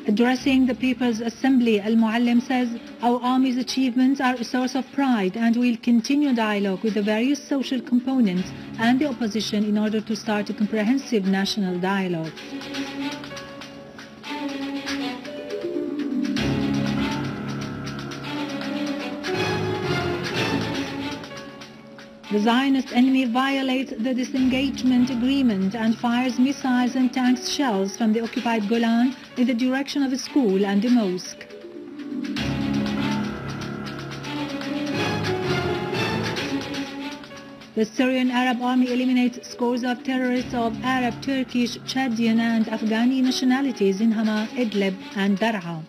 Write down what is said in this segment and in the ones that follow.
Addressing the People's Assembly, Al-Muallim says, "Our army's achievements are a source of pride and we'll continue dialogue with the various social components and the opposition in order to start a comprehensive national dialogue." The Zionist enemy violates the disengagement agreement and fires missiles and tank shells from the occupied Golan in the direction of a school and a mosque. The Syrian Arab army eliminates scores of terrorists of Arab, Turkish, Chadian and Afghani nationalities in Hama, Idleb and Daraa.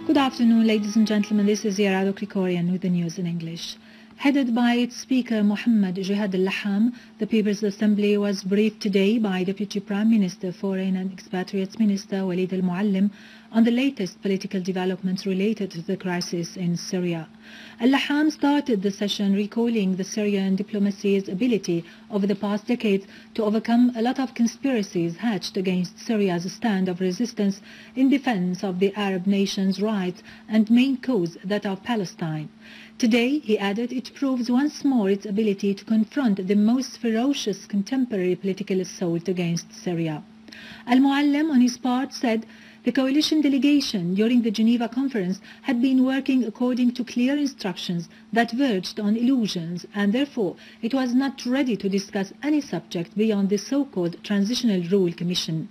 Good afternoon, ladies and gentlemen. This is Yabroud Krikorian with the news in English. Headed by its Speaker Mohammed Jihad al-Laham, the People's Assembly was briefed today by Deputy Prime Minister, Foreign and Expatriates Minister Walid al-Muallim on the latest political developments related to the crisis in Syria. Al-Laham started the session recalling the Syrian diplomacy's ability over the past decades to overcome a lot of conspiracies hatched against Syria's stand of resistance in defense of the Arab nation's rights and main cause, that of Palestine. Today, he added, it proves once more its ability to confront the most ferocious contemporary political assault against Syria. Al-Muallim, on his part, said the coalition delegation during the Geneva conference had been working according to clear instructions that verged on illusions, and therefore it was not ready to discuss any subject beyond the so-called Transitional Rule Commission.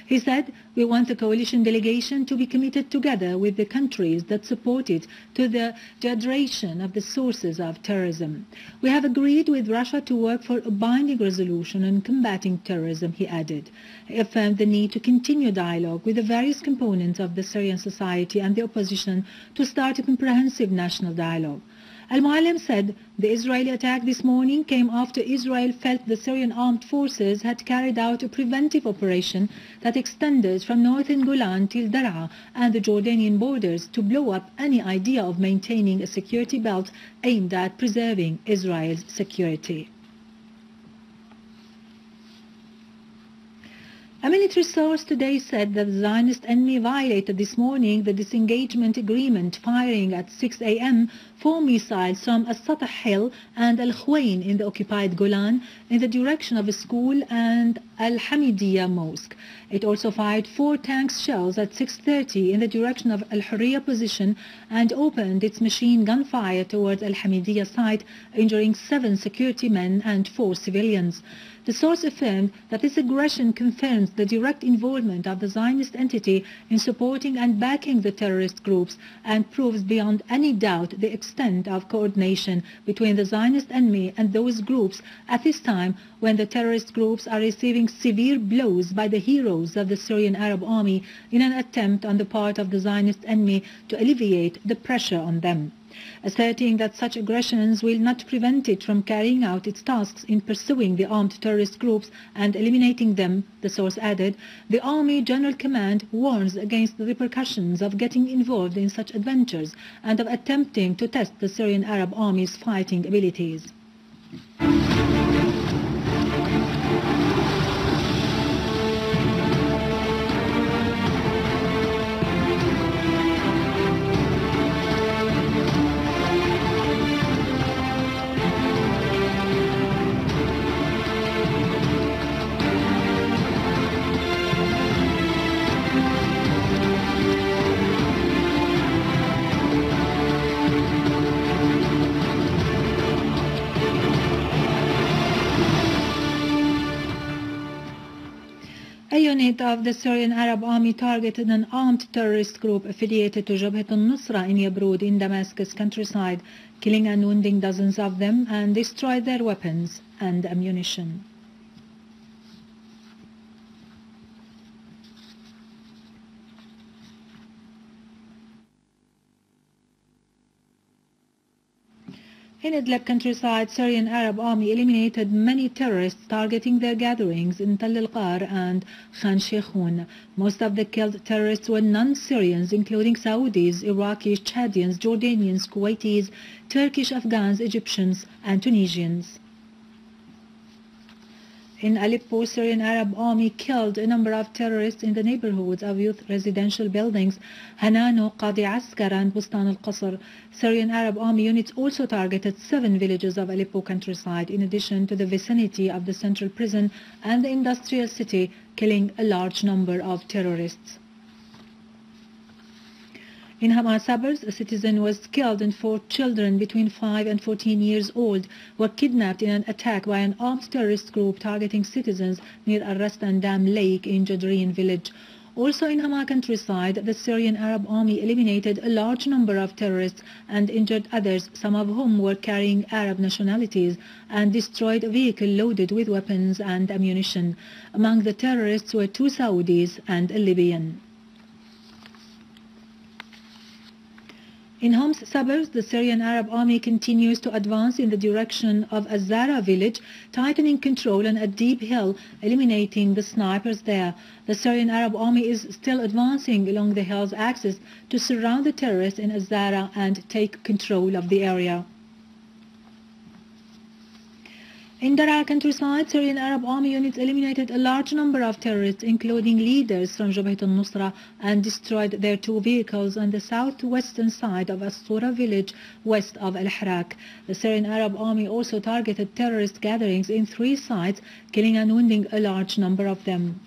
He said, "We want the coalition delegation to be committed together with the countries that support it to the addressation of the sources of terrorism. We have agreed with Russia to work for a binding resolution on combating terrorism," he added. He affirmed the need to continue dialogue with the various components of the Syrian society and the opposition to start a comprehensive national dialogue. Al-Muallim said the Israeli attack this morning came after Israel felt the Syrian armed forces had carried out a preventive operation that extended from northern Golan till Daraa and the Jordanian borders to blow up any idea of maintaining a security belt aimed at preserving Israel's security. A military source today said that the Zionist enemy violated this morning the disengagement agreement, firing at 6 a.m. 4 missiles from Al-Satah Hill and Al-Khwain in the occupied Golan in the direction of a school and Al-Hamidiyya mosque. It also fired 4 tank shells at 6:30 in the direction of Al-Hurriya position and opened its machine gun fire towards Al-Hamidiyya site, injuring 7 security men and 4 civilians. The source affirmed that this aggression confirms the direct involvement of the Zionist entity in supporting and backing the terrorist groups and proves beyond any doubt the extent of coordination between the Zionist enemy and those groups at this time when the terrorist groups are receiving severe blows by the heroes of the Syrian Arab army in an attempt on the part of the Zionist enemy to alleviate the pressure on them. Asserting that such aggressions will not prevent it from carrying out its tasks in pursuing the armed terrorist groups and eliminating them, the source added, the Army General Command warns against the repercussions of getting involved in such adventures and of attempting to test the Syrian Arab Army's fighting abilities. A unit of the Syrian Arab Army targeted an armed terrorist group affiliated to Jabhat al-Nusra in Yabroud in Damascus countryside, killing and wounding dozens of them and destroyed their weapons and ammunition. In Idleb countryside, Syrian Arab army eliminated many terrorists targeting their gatherings in Tal al-Qar and Khan Sheikhoun. Most of the killed terrorists were non-Syrians, including Saudis, Iraqis, Chadians, Jordanians, Kuwaitis, Turkish, Afghans, Egyptians, and Tunisians. In Aleppo, Syrian Arab army killed a number of terrorists in the neighborhoods of youth residential buildings Hanano, Qadi Askar, and Bustan al-Qasr. Syrian Arab army units also targeted 7 villages of Aleppo countryside, in addition to the vicinity of the central prison and the industrial city, killing a large number of terrorists. In Hama suburbs, a citizen was killed and 4 children between 5 and 14 years old were kidnapped in an attack by an armed terrorist group targeting citizens near Al-Rastan Dam Lake in Jordanian village. Also in Hama countryside, the Syrian Arab army eliminated a large number of terrorists and injured others, some of whom were carrying Arab nationalities, and destroyed a vehicle loaded with weapons and ammunition. Among the terrorists were 2 Saudis and a Libyan. In Homs suburbs, the Syrian Arab army continues to advance in the direction of Daraa village, tightening control on a deep hill, eliminating the snipers there. The Syrian Arab army is still advancing along the hill's axis to surround the terrorists in Daraa and take control of the area. In Daraa countryside, Syrian Arab army units eliminated a large number of terrorists, including leaders from Jabhat al-Nusra, and destroyed their 2 vehicles on the southwestern side of As-Sura village west of Al-Harak. The Syrian Arab army also targeted terrorist gatherings in 3 sites, killing and wounding a large number of them.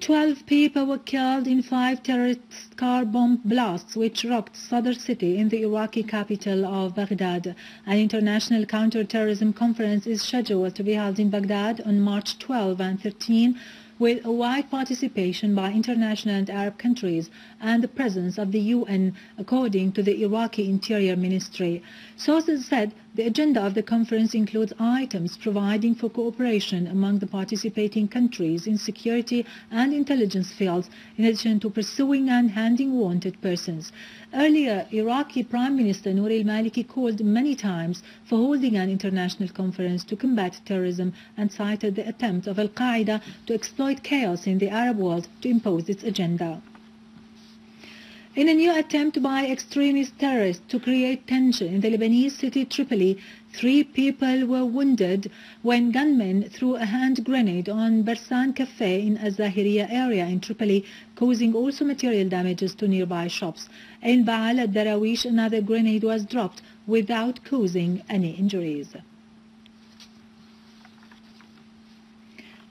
12 people were killed in 5 terrorist car bomb blasts which rocked Sadr city in the Iraqi capital of Baghdad. An international counter-terrorism conference is scheduled to be held in Baghdad on March 12 and 13 with a wide participation by international and Arab countries and the presence of the UN, according to the Iraqi Interior Ministry. Sources said the agenda of the conference includes items providing for cooperation among the participating countries in security and intelligence fields, in addition to pursuing and handing wanted persons. Earlier, Iraqi Prime Minister Noor al-Maliki called many times for holding an international conference to combat terrorism and cited the attempt of al-Qaeda to exploit chaos in the Arab world to impose its agenda. In a new attempt by extremist terrorists to create tension in the Lebanese city Tripoli, 3 people were wounded when gunmen threw a hand grenade on Barsan Cafe in Az-Zahiriya area in Tripoli, causing also material damages to nearby shops. In Baal al-Darawish, another grenade was dropped without causing any injuries.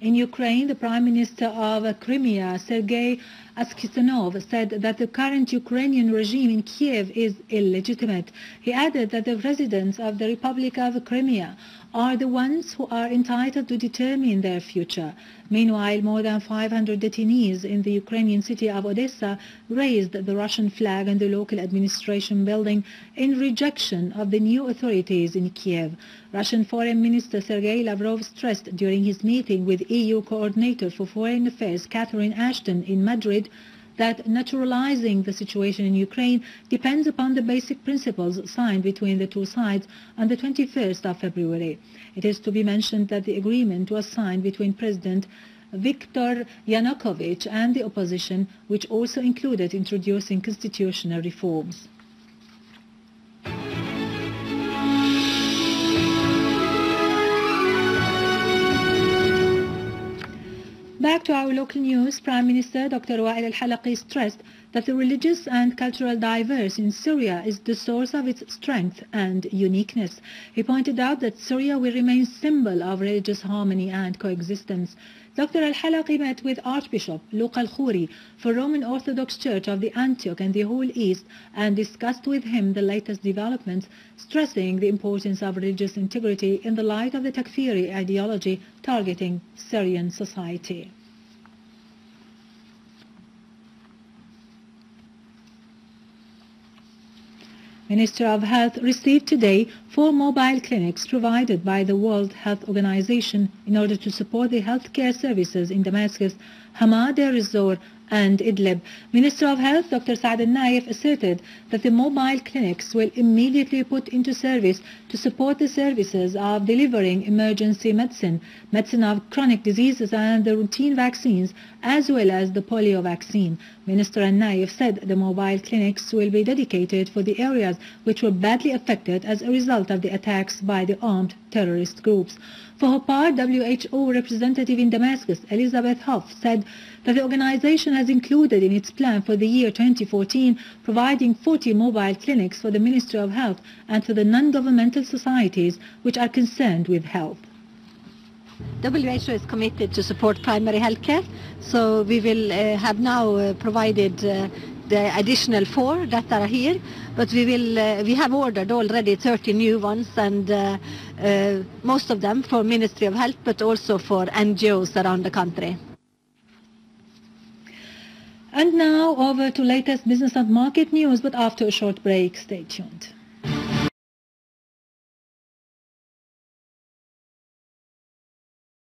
In Ukraine, the Prime Minister of Crimea, Sergei Aksyonov, said that the current Ukrainian regime in Kiev is illegitimate. He added that the residents of the Republic of Crimea are the ones who are entitled to determine their future. Meanwhile, more than 500 detainees in the Ukrainian city of Odessa raised the Russian flag in the local administration building in rejection of the new authorities in Kiev. Russian Foreign Minister Sergei Lavrov stressed during his meeting with EU Coordinator for Foreign Affairs Catherine Ashton in Madrid that naturalizing the situation in Ukraine depends upon the basic principles signed between the 2 sides on the 21st of February. It is to be mentioned that the agreement was signed between President Viktor Yanukovych and the opposition, which also included introducing constitutional reforms. Back to our local news, Prime Minister Dr. al-Halqi stressed that the religious and cultural diverse in Syria is the source of its strength and uniqueness. He pointed out that Syria will remain symbol of religious harmony and coexistence. Dr. al-Halqi met with Archbishop Luq al-Khoury for Roman Orthodox Church of the Antioch and the whole East and discussed with him the latest developments, stressing the importance of religious integrity in the light of the Takfiri ideology targeting Syrian society. Minister of Health received today 4 mobile clinics provided by the World Health Organization in order to support the healthcare services in Damascus, Hama, Deir ez-Zor, and Idleb. Minister of Health Dr. Saad al-Naif asserted that the mobile clinics will immediately put into service to support the services of delivering emergency medicine of chronic diseases and the routine vaccines, as well as the polio vaccine. Minister al-Naif said the mobile clinics will be dedicated for the areas which were badly affected as a result of the attacks by the armed terrorist groups. For her part, WHO representative in Damascus, Elizabeth Hoff, said that the organization has included in its plan for the year 2014 providing 40 mobile clinics for the Ministry of Health and for the non-governmental societies which are concerned with health. WHO is committed to support primary health care, so we will have now provided the additional 4 that are here, but we have ordered already 30 new ones, and most of them for Ministry of Health, but also for NGOs around the country. And now over to latest business and market news, but after a short break, stay tuned.